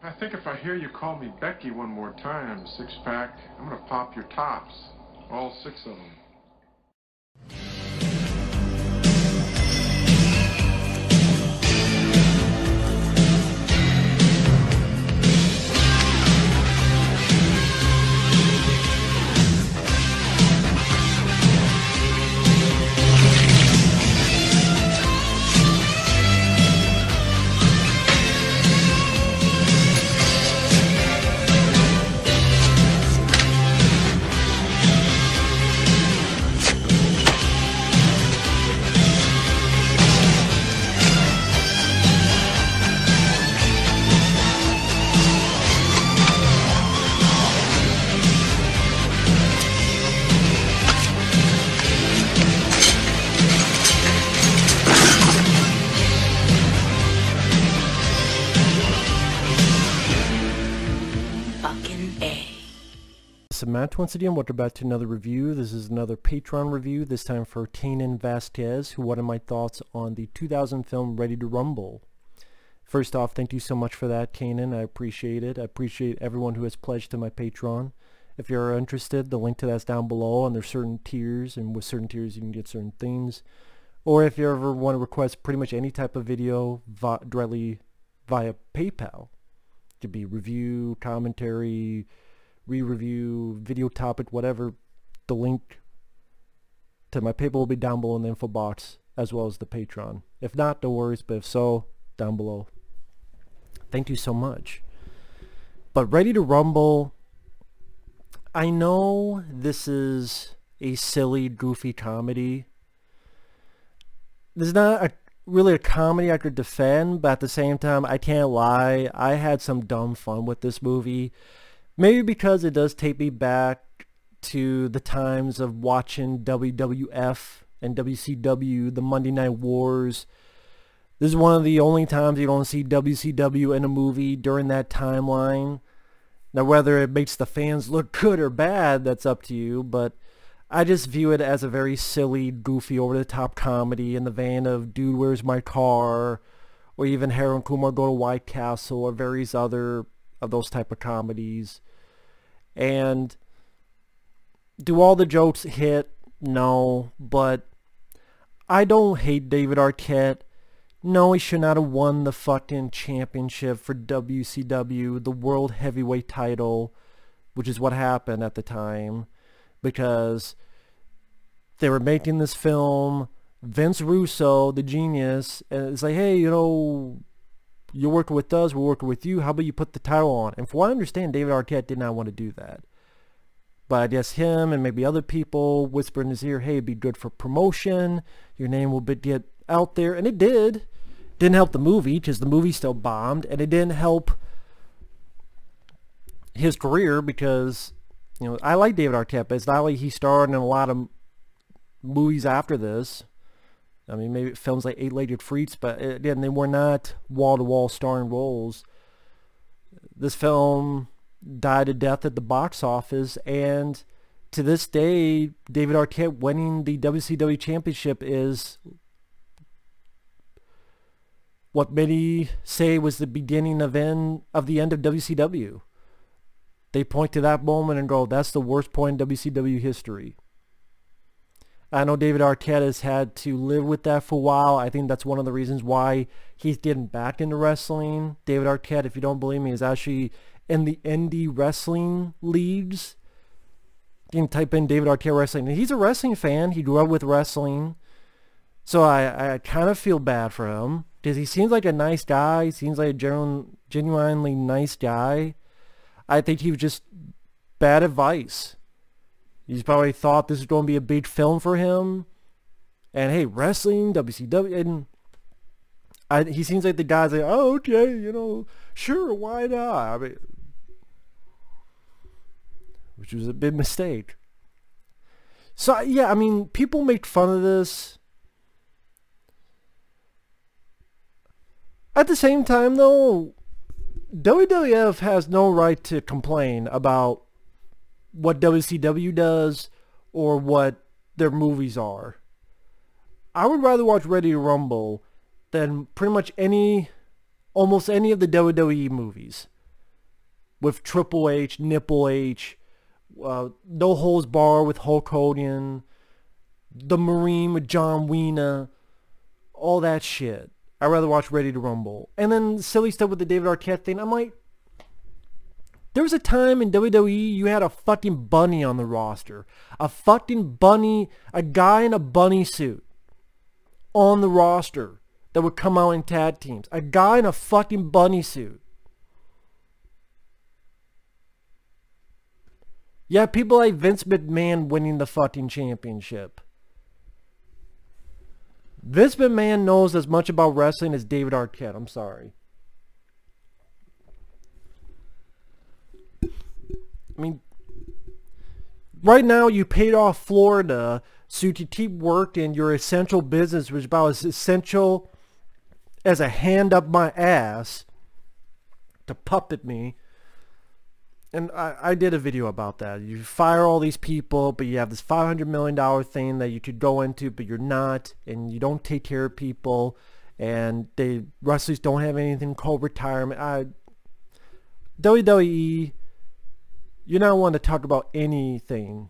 I think if I hear you call me Becky one more time, six-pack, I'm gonna pop your tops. All six of them. Matt once again, welcome back to another review. This is another Patreon review, this time for Kanan Vasquez, who wanted my thoughts on the 2000 film Ready to Rumble. First off, thank you so much for that, Kanan. I appreciate it. I appreciate everyone who has pledged to my Patreon. If you're interested, the link to that's down below, and there's certain tiers, and with certain tiers you can get certain things. Or if you ever want to request pretty much any type of video directly via PayPal. It could be review, commentary, re-review, video topic, whatever. The link to my PayPal will be down below in the info box, as well as the Patreon. If not, no worries, but if so, down below. Thank you so much. But Ready to Rumble, I know this is a silly, goofy comedy. This is not really a comedy I could defend, but at the same time, I can't lie, I had some dumb fun with this movie. Maybe because it does take me back to the times of watching WWF and WCW, the Monday Night Wars. This is one of the only times you don't see WCW in a movie during that timeline. Now whether it makes the fans look good or bad, that's up to you, but I just view it as a very silly, goofy, over-the-top comedy in the vein of Dude, Where's My Car? Or even Harold and Kumar Go to White Castle, or various other of those type of comedies. And do all the jokes hit? No, but I don't hate David Arquette. No, he should not have won the fucking championship for WCW, the World Heavyweight title, which is what happened at the time, because they were making this film, Vince Russo, the genius, and it's like, hey, you know, you're working with us, we're working with you, how about you put the title on? And from what I understand, David Arquette did not want to do that. But I guess him and maybe other people whispered in his ear, hey, it'd be good for promotion, your name will get out there, and it did. Didn't help the movie, because the movie still bombed, and it didn't help his career, because, you know, I like David Arquette, but it's not like he starred in a lot of movies after this. I mean, maybe films like Eight-Legged Freaks, but again, they were not wall-to-wall starring roles. This film died a death at the box office, and to this day, David Arquette winning the WCW Championship is what many say was the beginning of the end of WCW. They point to that moment and go, that's the worst point in WCW history. I know David Arquette has had to live with that for a while. I think that's one of the reasons why he's getting back into wrestling. David Arquette, if you don't believe me, is actually in the indie wrestling leagues. You can type in David Arquette wrestling. And he's a wrestling fan. He grew up with wrestling. So I kind of feel bad for him, because he seems like a nice guy. He seems like a genuinely nice guy. I think he was just bad advice. He's probably thought this is going to be a big film for him. And hey, wrestling, WCW, and he seems like the guy's like, oh, okay, you know, sure, why not? I mean, which was a big mistake. So, yeah, I mean, people make fun of this. At the same time, though, WWF has no right to complain about what WCW does or what their movies are. I would rather watch Ready to Rumble than pretty much almost any of the WWE movies. with Triple H, Nipple H, No Holds Bar with Hulk Hogan, The Marine with John Cena, all that shit. I'd rather watch Ready to Rumble. And then silly stuff with the David Arquette thing. I'm like, there was a time in WWE you had a fucking bunny on the roster. A fucking bunny, a guy in a bunny suit on the roster that would come out in tag teams. A guy in a fucking bunny suit. Yeah, people like Vince McMahon winning the fucking championship. Vince McMahon knows as much about wrestling as David Arquette. I'm sorry. I mean, right now you paid off Florida so you can keep working your essential business, which is about as essential as a hand up my ass to puppet me. And I did a video about that. You fire all these people, but you have this $500 million thing that you could go into, but you're not, and you don't take care of people, and wrestlers don't have anything called retirement. WWE, you're not one to talk about anything.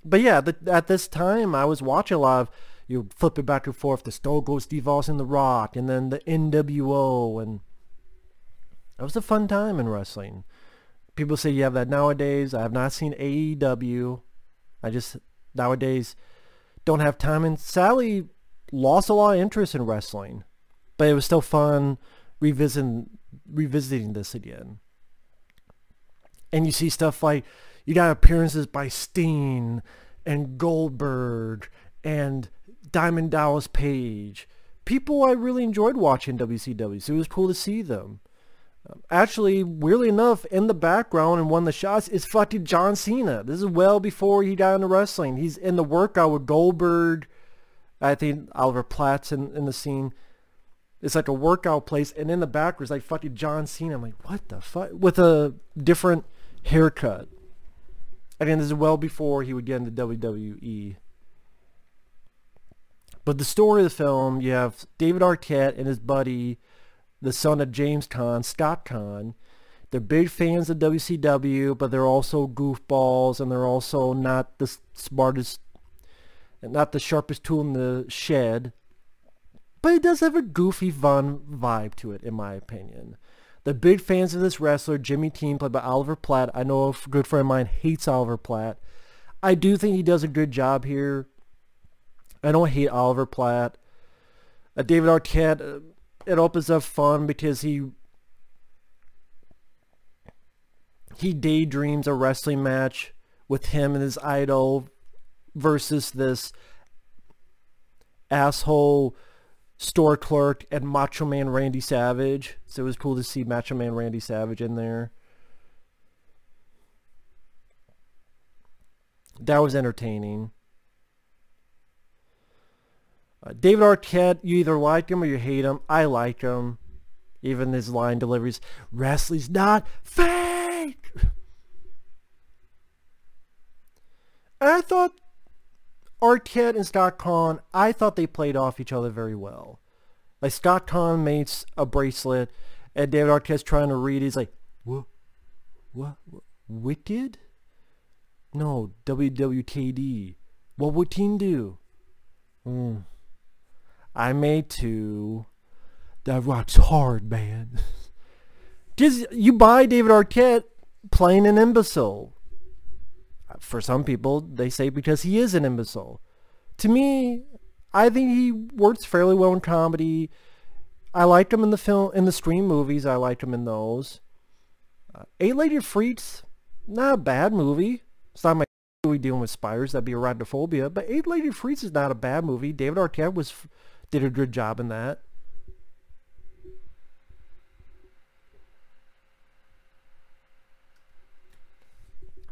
But yeah, at this time, I was watching a lot of, you flip it back and forth, the Stone Cold Steve Austin, The Rock, and then the NWO, and it was a fun time in wrestling. People say you have that nowadays. I have not seen AEW. I just nowadays don't have time, and sadly lost a lot of interest in wrestling. But it was still fun revisiting this again. And you see stuff like, you got appearances by Steen and Goldberg and Diamond Dallas Page. People I really enjoyed watching WCW, so it was cool to see them. Actually, weirdly enough, in the background and one of the shots is fucking John Cena. This is well before he got into wrestling. He's in the workout with Goldberg. I think Oliver Platt's in the scene. It's like a workout place, and in the background is like fucking John Cena. I'm like, what the fuck? With a different haircut. Again, this is well before he would get into WWE. But the story of the film, you have David Arquette and his buddy, the son of James Caan, Scott Caan. They're big fans of WCW, but they're also goofballs, and they're also not the smartest, not the sharpest tool in the shed. But it does have a goofy, fun vibe to it, in my opinion. They're big fans of this wrestler, Jimmy Team, played by Oliver Platt. I know a good friend of mine hates Oliver Platt. I do think he does a good job here. I don't hate Oliver Platt. David Arquette, it opens up fun because he daydreams a wrestling match with him and his idol versus this asshole store clerk and Macho Man Randy Savage. So it was cool to see Macho Man Randy Savage in there. That was entertaining. David Arquette, you either like him or you hate him. I like him. Even his line deliveries, wrestling's not fake! And I thought Arquette and Scott Caan, I thought they played off each other very well. Like, Scott Caan makes a bracelet, and David Arquette's trying to read it. He's like, what? Wicked? No, WWKD. What would Teen do? I made two. That rock's hard, man. Just, you buy David Arquette playing an imbecile. For some people, they say because he is an imbecile. To me, I think he works fairly well in comedy. I liked him in the Scream movies. I liked him in those. Eight-Legged Freaks, not a bad movie. It's not my movie dealing with spiders. That'd be arachnophobia. But Eight-Legged Freaks is not a bad movie. David Arquette did a good job in that.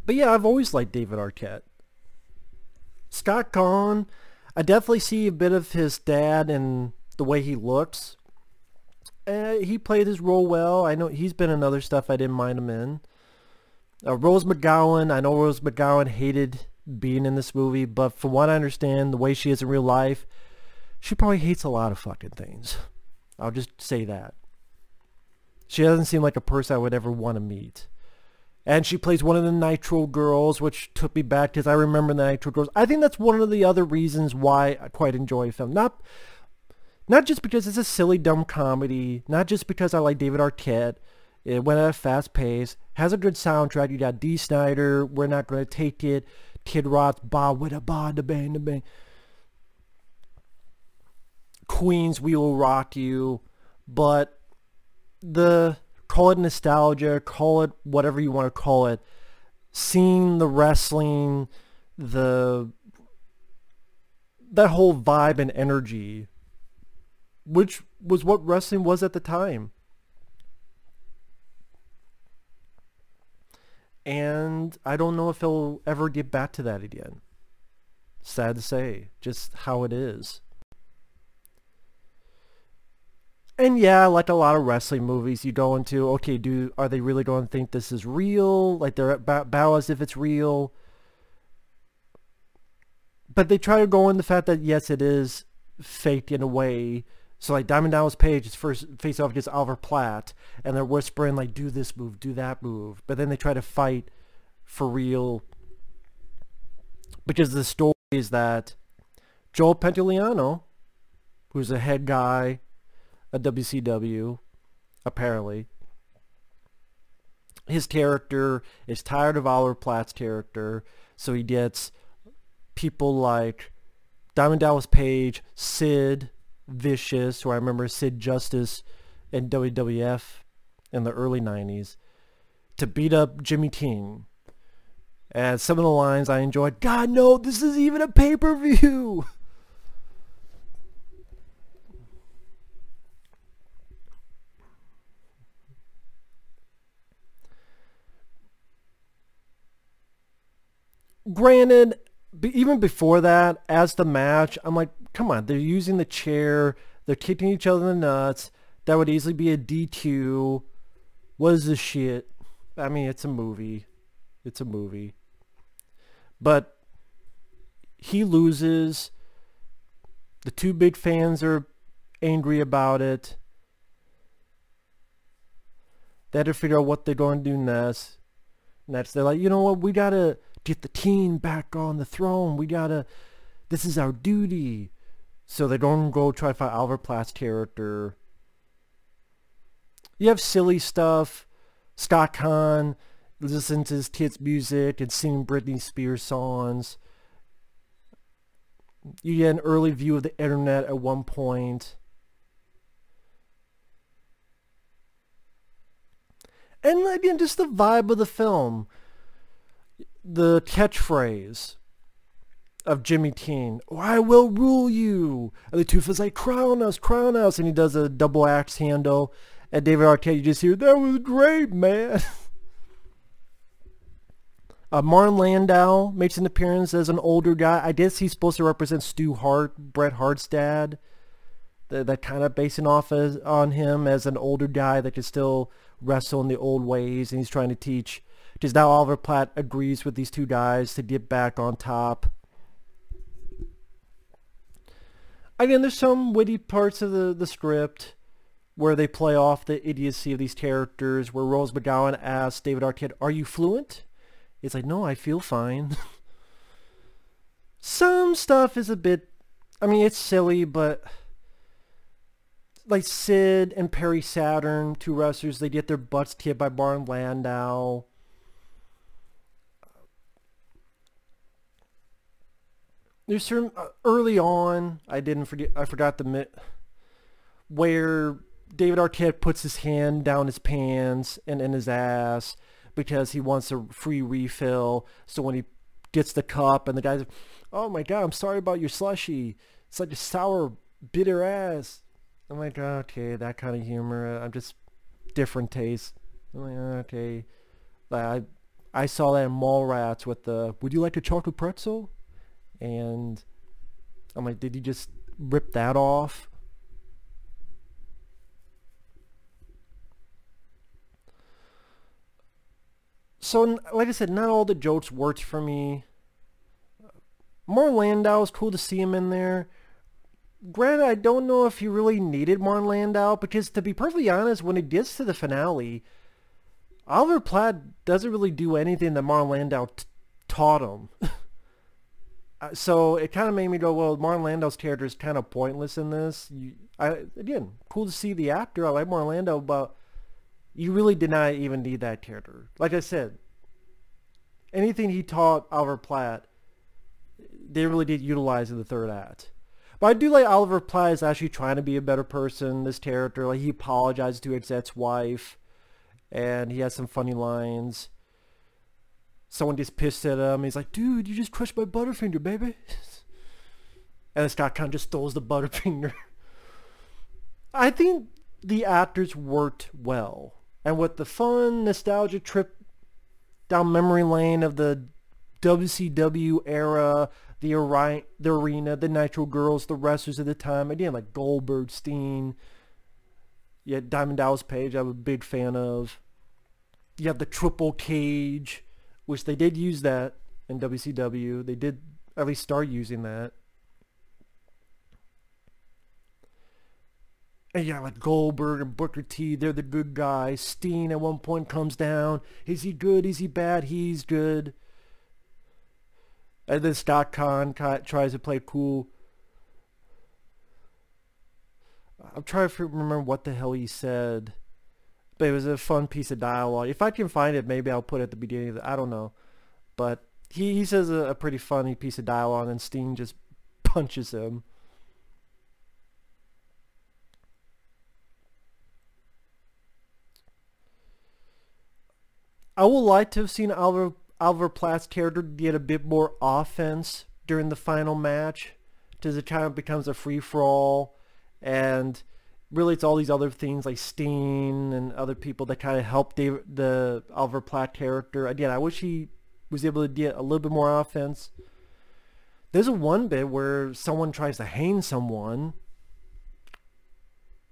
But yeah, I've always liked David Arquette. Scott Caan, I definitely see a bit of his dad in the way he looks. He played his role well. I know he's been in other stuff I didn't mind him in. Rose McGowan, I know Rose McGowan hated being in this movie, but from what I understand, the way she is in real life, she probably hates a lot of fucking things. I'll just say that. She doesn't seem like a person I would ever want to meet. And she plays one of the Nitro girls, which took me back because I remember the Nitro girls. I think that's one of the other reasons why I quite enjoy a film. Not just because it's a silly, dumb comedy. Not just because I like David Arquette. It went at a fast pace. Has a good soundtrack. You got Dee Snider, We're Not Gonna Take It. Kid Rock's Ba With a Ba Da Bang Da Bang. Queen's We Will Rock You. But call it nostalgia, call it whatever you want to call it, seeing the wrestling, that whole vibe and energy, which was what wrestling was at the time. And I don't know if it'll ever get back to that again. Sad to say, just how it is. And yeah, like a lot of wrestling movies, you go into, okay, are they really going to think this is real? Like they're bow as if it's real. But they try to go in the fact that yes, it is fake in a way. So like Diamond Dallas Page is first face off against Oliver Platt, and they're whispering like, do this move, do that move. But then they try to fight for real. Because the story is that Joel Pantoliano, who's a head guy at WCW, apparently, his character is tired of Oliver Platt's character, so he gets people like Diamond Dallas Page, Sid Vicious, who I remember Sid Justice in WWF in the early 90s, to beat up Jimmy King. And some of the lines I enjoyed, God no, this is even a pay-per-view! Granted, even before that, as the match, I'm like, come on, they're using the chair, they're kicking each other in the nuts, that would easily be a DQ. What is this shit? I mean, it's a movie. It's a movie. But he loses. The two big fans are angry about it. They had to figure out what they're going to do next. They're like, you know what, we gotta get the team back on the throne. This is our duty. So they don't go try to fight Oliver Platt's character. You have silly stuff. Scott Kahn listening to his kids' music and singing Britney Spears songs. You get an early view of the internet at one point. And again, just the vibe of the film. The catchphrase of Jimmy King, oh, I will rule you. And the Tooth is like, crown us, crown us. And he does a double axe handle. And David Arquette, you just hear, that was great, man. Martin Landau makes an appearance as an older guy. I guess he's supposed to represent Stu Hart, Bret Hart's dad. That kind of basing off on him as an older guy that can still wrestle in the old ways. And he's trying to teach. Because now Oliver Platt agrees with these two guys to get back on top. Again, there's some witty parts of the script where they play off the idiocy of these characters, where Rose McGowan asks David Arquette, are you fluent? It's like, no, I feel fine. Some stuff is a bit, I mean, it's silly, but like Sid and Perry Saturn, two wrestlers, they get their butts kicked by Martin Landau. There's certain early on, I forgot the where David Arquette puts his hand down his pants and in his ass because he wants a free refill. So when he gets the cup and the guy's, oh my god, I'm sorry about your slushy. It's like a sour, bitter ass. I'm like, okay, that kind of humor. I'm just different taste. I'm like, okay. Like, I saw that in Mallrats with the, would you like a chocolate pretzel? And I'm like, did you just rip that off? So, like I said, not all the jokes worked for me. Martin Landau is cool to see him in there. granted, I don't know if he really needed Martin Landau, because to be perfectly honest, when it gets to the finale, Oliver Platt doesn't really do anything that Martin Landau taught him. So it kind of made me go, well, Martin Landau's character is kind of pointless in this. Again, cool to see the actor. I like Martin Landau, but you really did not even need that character. Like I said, anything he taught Oliver Platt, they really did utilize in the third act. But I do like Oliver Platt is actually trying to be a better person, this character. Like, he apologizes to his ex-wife, and he has some funny lines. Someone gets pissed at him. He's like, dude, you just crushed my Butterfinger, baby. And then Scott Conn just throws the Butterfinger. I think the actors worked well. And with the fun, nostalgia trip down memory lane of the WCW era, the arena, the Nitro Girls, the wrestlers at the time, again, like Goldberg, Steen, you had Diamond Dallas Page, I'm a big fan of. You have the triple cage, which they did use that in WCW. They did at least start using that. And yeah, like Goldberg and Booker T, they're the good guys. Steen at one point comes down. Is he good? Is he bad? He's good. And then Scott Conn tries to play cool. I'm trying to remember what the hell he said. But it was a fun piece of dialogue. If I can find it, maybe I'll put it at the beginning of I don't know. But he says a pretty funny piece of dialogue, and Steen just punches him. I would like to have seen Oliver Platt's character get a bit more offense during the final match, because it kind of becomes a free-for-all, and really it's all these other things like Steen and other people that kind of help the Oliver Platt character. Again, I wish he was able to get a little bit more offense. There's a one bit where someone tries to hang someone,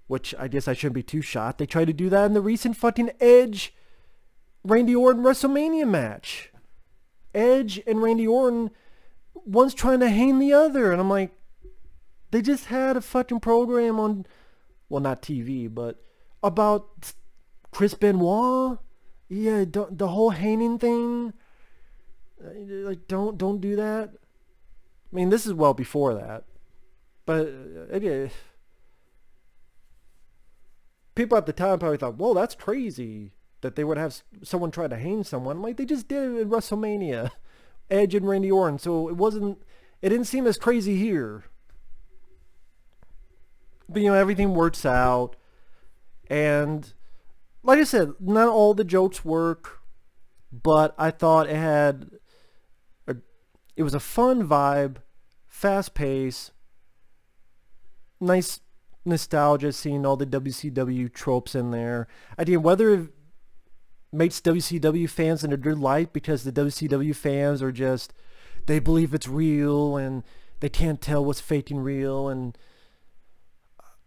which I guess I shouldn't be too shocked. They tried to do that in the recent fucking Edge Randy Orton WrestleMania match. Edge and Randy Orton, one's trying to hang the other, and I'm like, they just had a fucking program on, well, not TV, but about Chris Benoit. Yeah, the whole hanging thing. Like, don't do that. I mean, this is well before that, but again, people at the time probably thought, whoa, that's crazy that they would have someone try to hang someone. Like, they just did it in WrestleMania, Edge and Randy Orton, so it didn't seem as crazy here. But, you know, everything works out, and like I said, not all the jokes work, but I thought it was a fun vibe, fast pace, nice nostalgia, seeing all the WCW tropes in there. Again, whether it makes WCW fans in a good light because the WCW fans are just, they believe it's real and they can't tell what's fake and real, and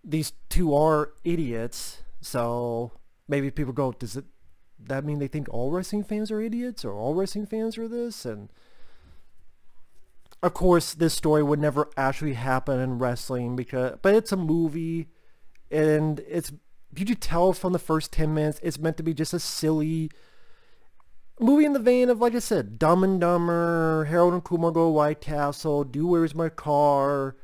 these two are idiots, so maybe people go, does that mean they think all wrestling fans are idiots, or all wrestling fans are this? And of course, this story would never actually happen in wrestling, but it's a movie, and you could tell from the first 10 minutes, it's meant to be just a silly movie in the vein of, like I said, Dumb and Dumber, Harold and Kumar Go to White Castle, Do Where's My Car,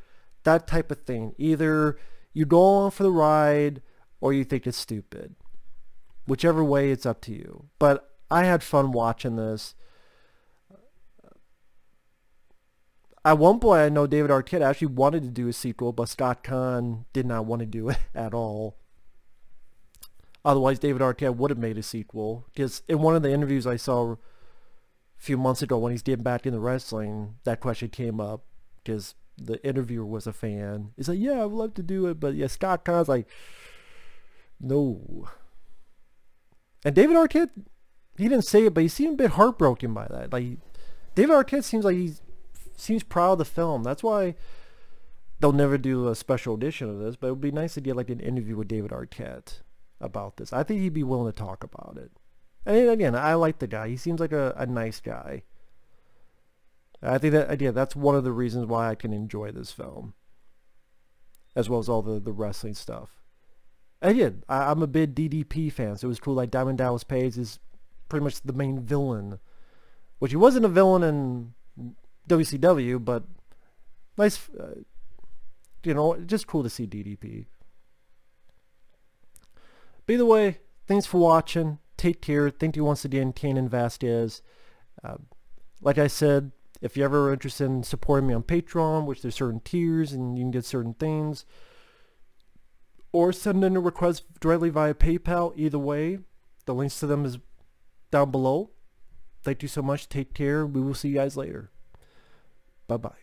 that type of thing. Either you go on for the ride, or you think it's stupid. Whichever way, it's up to you. But I had fun watching this. At one point, I know David Arquette actually wanted to do a sequel, but Scott Conn did not want to do it at all. Otherwise, David Arquette would have made a sequel. Because in one of the interviews I saw a few months ago when he's getting back into wrestling, that question came up. Because the interviewer was a fan. He's like, yeah, I would love to do it. But yeah, Scott Conn's like, no. And David Arquette, he didn't say it, but he seemed a bit heartbroken by that. Like, David Arquette seems like seems proud of the film. That's why they'll never do a special edition of this, but it would be nice to get like an interview with David Arquette about this. I think he'd be willing to talk about it. And again, I like the guy. He seems like a nice guy. I think that, again, that's one of the reasons why I can enjoy this film. as well as all the wrestling stuff. And I'm a big DDP fan, so it was cool. Like Diamond Dallas Page is pretty much the main villain, which he wasn't a villain in WCW, but nice, just cool to see DDP. But either way, thanks for watching. Take care. Thank you once again, Kane Vasquez. Like I said, if you're ever interested in supporting me on Patreon, which there's certain tiers and you can get certain things, or send in a request directly via PayPal, either way, the links to them is down below. Thank you so much. Take care. We will see you guys later. Bye-bye.